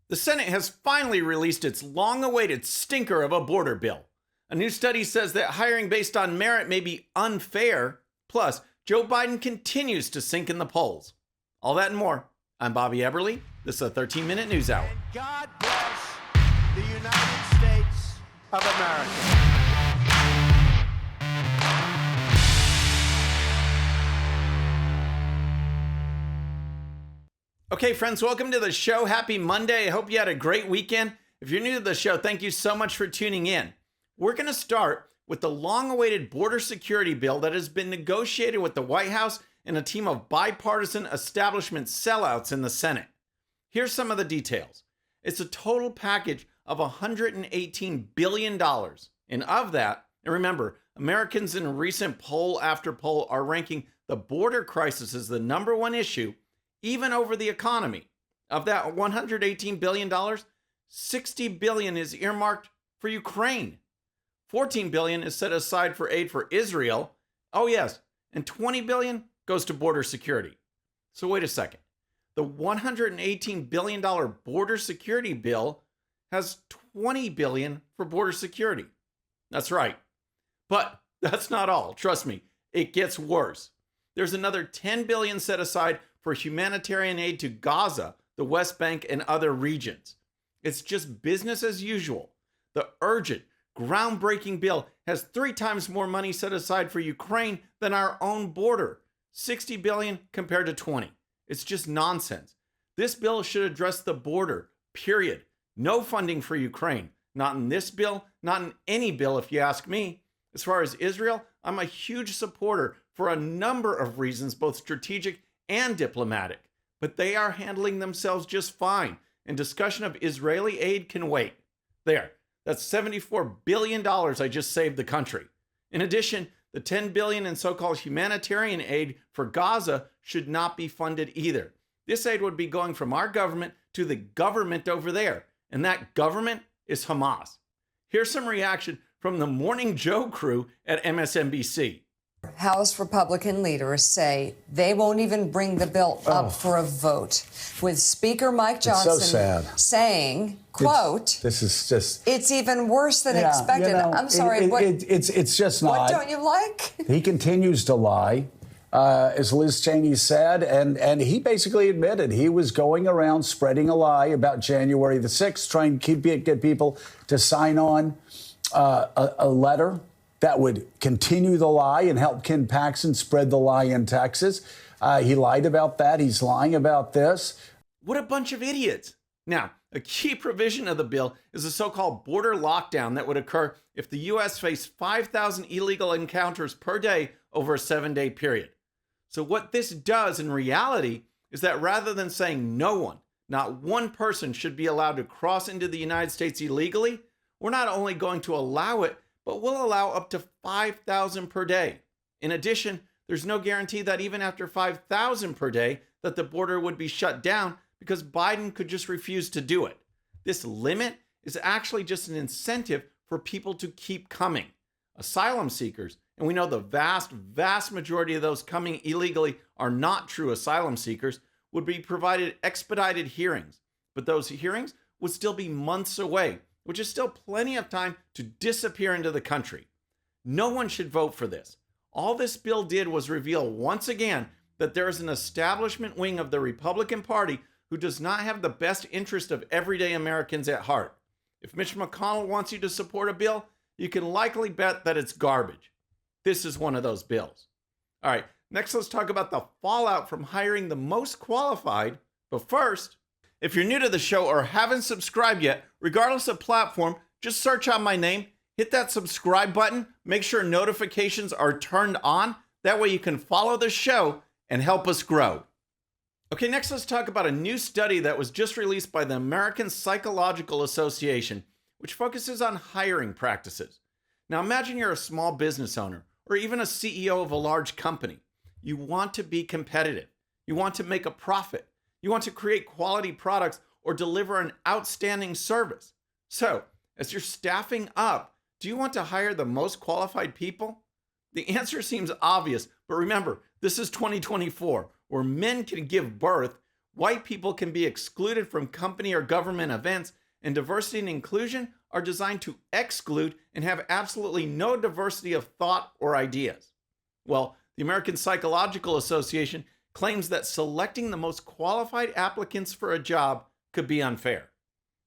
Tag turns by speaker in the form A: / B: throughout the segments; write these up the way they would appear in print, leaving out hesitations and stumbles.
A: The Senate has finally released its long-awaited stinker of a border bill. A new study says that hiring based on merit may be unfair. Plus, Joe Biden continues to sink in the polls. All that and more. I'm Bobby Eberle. This is a 13-minute news hour.
B: And God bless the United States of America.
A: Okay, friends, welcome to the show. Happy Monday. I hope you had a great weekend. If you're new to the show, thank you so much for tuning in. We're going to start with the long-awaited border security bill that has been negotiated with the White House and a team of bipartisan establishment sellouts in the Senate. Here's some of the details. It's a total package of $118 billion. And of that, and remember, Americans in a recent poll after poll are ranking the border crisis as the number one issue, even over the economy. Of that $118 billion, $60 billion is earmarked for Ukraine. $14 billion is set aside for aid for Israel. Oh yes, and $20 billion goes to border security. So wait a second. The $118 billion border security bill has $20 billion for border security. That's right. But that's not all. Trust me, it gets worse. There's another $10 billion set aside for humanitarian aid to Gaza, the West Bank, and other regions. It's just business as usual. The urgent, groundbreaking bill has 3 times more money set aside for Ukraine than our own border. $60 billion compared to 20. It's just nonsense. This bill should address the border, period. No funding for Ukraine. Not in this bill, not in any bill if you ask me. As far as Israel, I'm a huge supporter for a number of reasons, both strategic and diplomatic, but they are handling themselves just fine, and discussion of Israeli aid can wait. There, that's $74 billion I just saved the country. In addition, the $10 billion in so-called humanitarian aid for Gaza should not be funded either. This aid would be going from our government to the government over there, and that government is Hamas. Here's some reaction from the Morning Joe crew at MSNBC.
C: House Republican leaders say they won't even bring the bill up for a vote, with Speaker Mike Johnson saying, quote,
D: this is just...
C: It's even worse than expected. I'm sorry.
D: It's just not.
C: What don't you like?
D: He continues to lie, as Liz Cheney said, and he basically admitted he was going around spreading a lie about January the 6th, trying to get people to sign on a letter that would continue the lie and help Ken Paxton spread the lie in Texas. He lied about that. He's lying about this.
A: What a bunch of idiots. Now, a key provision of the bill is a so-called border lockdown that would occur if the U.S. faced 5,000 illegal encounters per day over a 7-day period. So what this does in reality is that rather than saying no one, not one person should be allowed to cross into the United States illegally, we're not only going to allow it, but we'll allow up to 5,000 per day. In addition, there's no guarantee that even after 5,000 per day that the border would be shut down because Biden could just refuse to do it. This limit is actually just an incentive for people to keep coming. Asylum seekers, and we know the vast majority of those coming illegally are not true asylum seekers, would be provided expedited hearings. But those hearings would still be months away, which is still plenty of time to disappear into the country. No one should vote for this. All this bill did was reveal once again that there is an establishment wing of the Republican Party who does not have the best interest of everyday Americans at heart. If Mitch McConnell wants you to support a bill, you can likely bet that it's garbage. This is one of those bills. All right, next let's talk about the fallout from hiring the most qualified. But first, if you're new to the show or haven't subscribed yet, regardless of platform, just search out my name, hit that subscribe button, make sure notifications are turned on. That way you can follow the show and help us grow. Okay, next let's talk about a new study that was just released by the American Psychological Association, which focuses on hiring practices. Now imagine you're a small business owner or even a CEO of a large company. You want to be competitive. You want to make a profit. You want to create quality products or deliver an outstanding service. So, as you're staffing up, do you want to hire the most qualified people? The answer seems obvious, but remember, this is 2024, where men can give birth, white people can be excluded from company or government events, and diversity and inclusion are designed to exclude and have absolutely no diversity of thought or ideas. Well, the American Psychological Association claims that selecting the most qualified applicants for a job could be unfair.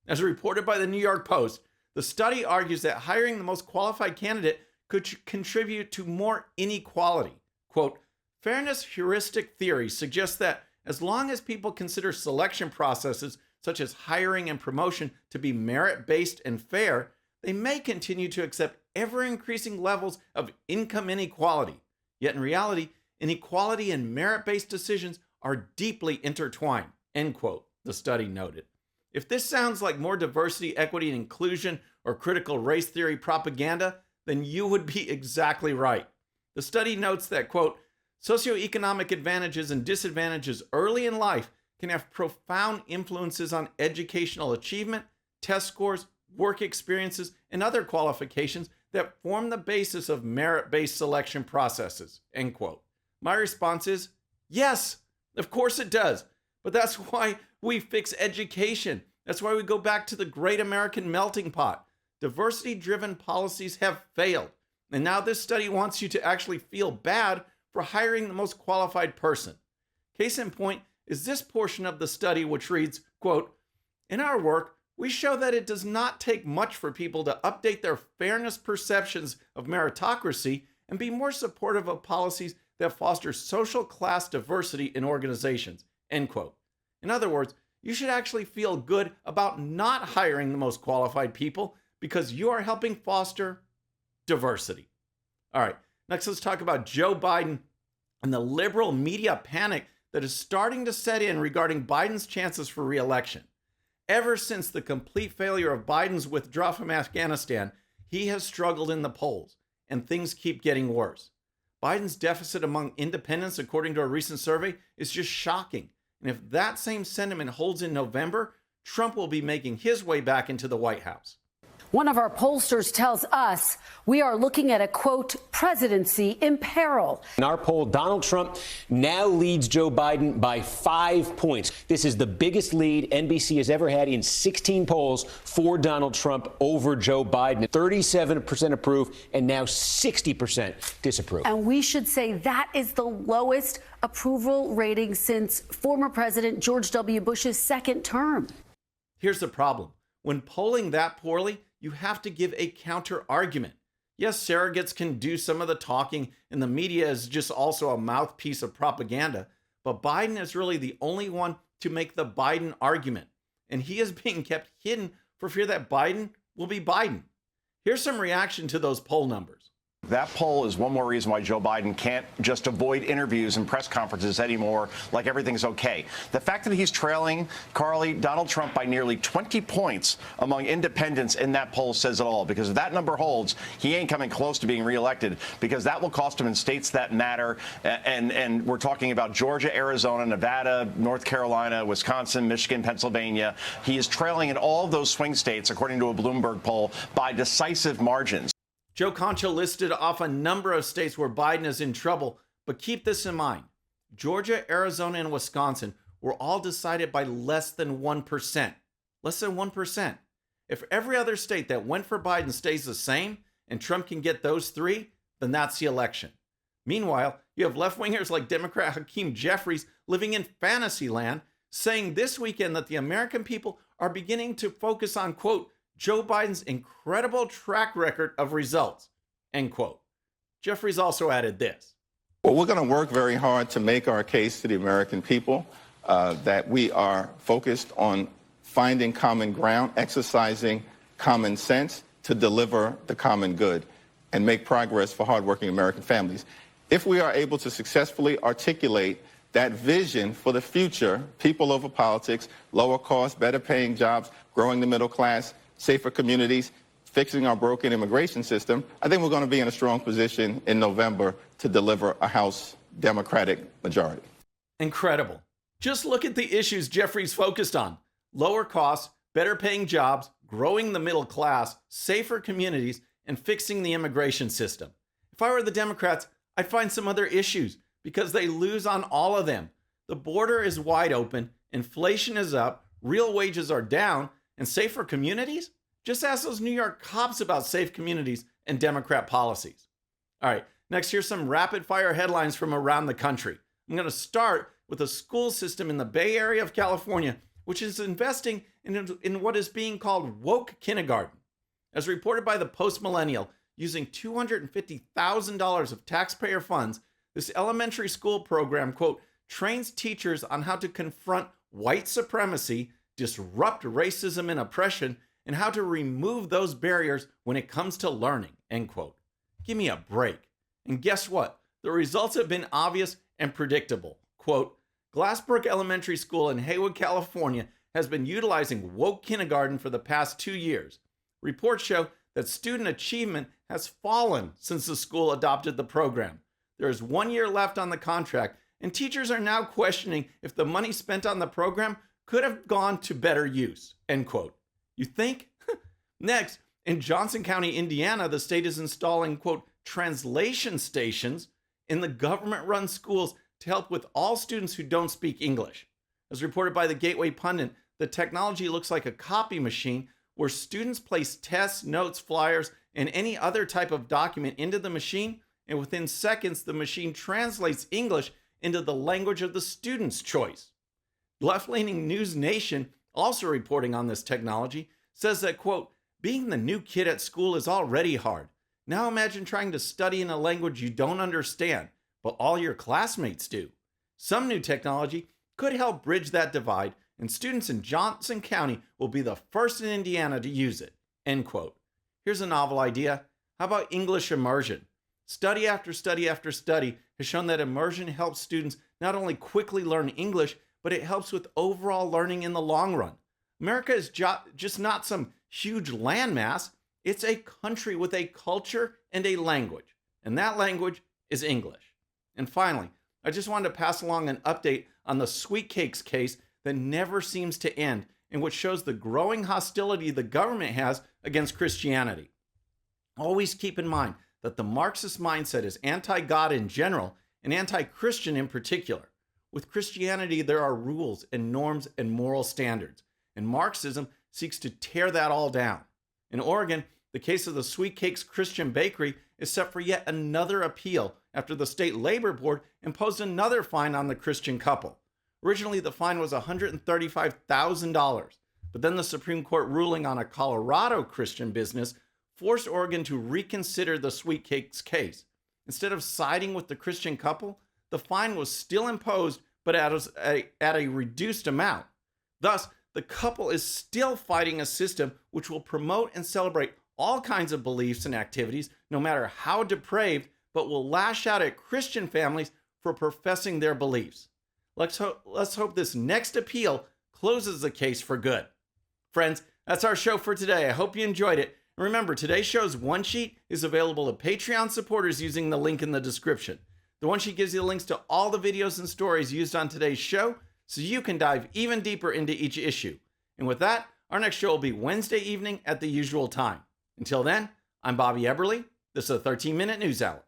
A: As reported by the New York Post, the study argues that hiring the most qualified candidate could contribute to more inequality. Quote, fairness heuristic theory suggests that as long as people consider selection processes such as hiring and promotion to be merit-based and fair, they may continue to accept ever-increasing levels of income inequality. Yet in reality, inequality and merit-based decisions are deeply intertwined, end quote, the study noted. If this sounds like more diversity, equity, and inclusion or critical race theory propaganda, then you would be exactly right. The study notes that, quote, socioeconomic advantages and disadvantages early in life can have profound influences on educational achievement, test scores, work experiences, and other qualifications that form the basis of merit-based selection processes, end quote. My response is, yes, of course it does. But that's why we fix education. That's why we go back to the great American melting pot. Diversity-driven policies have failed. And now this study wants you to actually feel bad for hiring the most qualified person. Case in point is this portion of the study, which reads, quote, in our work, we show that it does not take much for people to update their fairness perceptions of meritocracy and be more supportive of policies that foster social class diversity in organizations, end quote. In other words, you should actually feel good about not hiring the most qualified people because you are helping foster diversity. All right, next let's talk about Joe Biden and the liberal media panic that is starting to set in regarding Biden's chances for re-election. Ever since the complete failure of Biden's withdrawal from Afghanistan, he has struggled in the polls, and things keep getting worse. Biden's deficit among independents, according to a recent survey, is just shocking. And if that same sentiment holds in November, Trump will be making his way back into the White House.
E: One of our pollsters tells us we are looking at a, quote, presidency in peril.
F: In our poll, Donald Trump now leads Joe Biden by 5 points. This is the biggest lead NBC has ever had in 16 polls for Donald Trump over Joe Biden. 37% approve and now 60% disapprove.
E: And we should say that is the lowest approval rating since former President George W. Bush's second term.
A: Here's the problem. When polling that poorly, you have to give a counter argument. Yes, surrogates can do some of the talking, and the media is just also a mouthpiece of propaganda, but Biden is really the only one to make the Biden argument, and he is being kept hidden for fear that Biden will be Biden. Here's some reaction to those poll numbers.
G: That poll is one more reason why Joe Biden can't just avoid interviews and press conferences anymore, like everything's okay. The fact that he's trailing, Carly, Donald Trump by nearly 20 points among independents in that poll says it all, because if that number holds, he ain't coming close to being reelected, because that will cost him in states that matter. And we're talking about Georgia, Arizona, Nevada, North Carolina, Wisconsin, Michigan, Pennsylvania. He is trailing in all of those swing states, according to a Bloomberg poll, by decisive margins.
A: Joe Concha listed off a number of states where Biden is in trouble, but keep this in mind. Georgia, Arizona, and Wisconsin were all decided by less than 1%. Less than 1%. If every other state that went for Biden stays the same and Trump can get those three, then that's the election. Meanwhile, you have left-wingers like Democrat Hakeem Jeffries living in fantasy land, saying this weekend that the American people are beginning to focus on, quote, Joe Biden's incredible track record of results, end quote. Jeffries also added this.
H: Well, we're going to work very hard to make our case to the American people that we are focused on finding common ground, exercising common sense to deliver the common good and make progress for hardworking American families. If we are able to successfully articulate that vision for the future, people over politics, lower costs, better paying jobs, growing the middle class, safer communities, fixing our broken immigration system, I think we're going to be in a strong position in November to deliver a House Democratic majority.
A: Incredible. Just look at the issues Jeffries focused on. Lower costs, better paying jobs, growing the middle class, safer communities, and fixing the immigration system. If I were the Democrats, I'd find some other issues because they lose on all of them. The border is wide open. Inflation is up, real wages are down, and safer communities? Just ask those New York cops about safe communities and Democrat policies. All right, next, here's some rapid fire headlines from around the country. I'm going to start with a school system in the Bay Area of California, which is investing in what is being called woke kindergarten. As reported by the Post Millennial, using $250,000 of taxpayer funds, this elementary school program, quote, trains teachers on how to confront white supremacy, disrupt racism and oppression, and how to remove those barriers when it comes to learning, end quote. Give me a break. And guess what? The results have been obvious and predictable. Quote, Glassbrook Elementary School in Haywood, California has been utilizing woke kindergarten for the past 2 years. Reports show that student achievement has fallen since the school adopted the program. There is 1 year left on the contract, and teachers are now questioning if the money spent on the program could have gone to better use, end quote. You think? Next, in Johnson County, Indiana, the state is installing, quote, translation stations in the government-run schools to help with all students who don't speak English. As reported by the Gateway Pundit, the technology looks like a copy machine where students place tests, notes, flyers, and any other type of document into the machine, and within seconds, the machine translates English into the language of the student's choice. Left-leaning News Nation, also reporting on this technology, says that, quote, being the new kid at school is already hard. Now imagine trying to study in a language you don't understand, but all your classmates do. Some new technology could help bridge that divide, and students in Johnson County will be the first in Indiana to use it, end quote. Here's a novel idea. How about English immersion? Study after study after study has shown that immersion helps students not only quickly learn English, but it helps with overall learning in the long run. America is just not some huge landmass. It's a country with a culture and a language, and that language is English. And finally, I just wanted to pass along an update on the sweet cakes case that never seems to end, and which shows the growing hostility the government has against Christianity. Always keep in mind that the Marxist mindset is anti-God in general and anti-Christian in particular. With Christianity, there are rules and norms and moral standards, and Marxism seeks to tear that all down. In Oregon, the case of the Sweet Cakes Christian Bakery is set for yet another appeal after the state labor board imposed another fine on the Christian couple. Originally, the fine was $135,000, but then the Supreme Court ruling on a Colorado Christian business forced Oregon to reconsider the Sweet Cakes case. Instead of siding with the Christian couple, the fine was still imposed, but at a reduced amount. Thus, the couple is still fighting a system which will promote and celebrate all kinds of beliefs and activities, no matter how depraved, but will lash out at Christian families for professing their beliefs. Let's hope this next appeal closes the case for good. Friends, that's our show for today. I hope you enjoyed it. And remember, today's show's one sheet is available to Patreon supporters using the link in the description. The one sheet gives you the links to all the videos and stories used on today's show, so you can dive even deeper into each issue. And with that, our next show will be Wednesday evening at the usual time. Until then, I'm Bobby Eberle. This is a 13-minute news hour.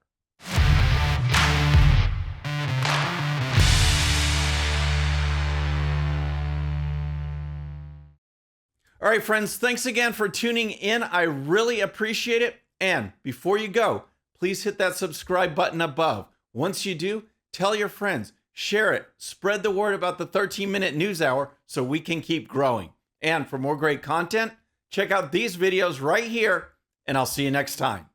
A: All right, friends, thanks again for tuning in. I really appreciate it. And before you go, please hit that subscribe button above. Once you do, tell your friends, share it, spread the word about the 13-minute news hour so we can keep growing. And for more great content, check out these videos right here, and I'll see you next time.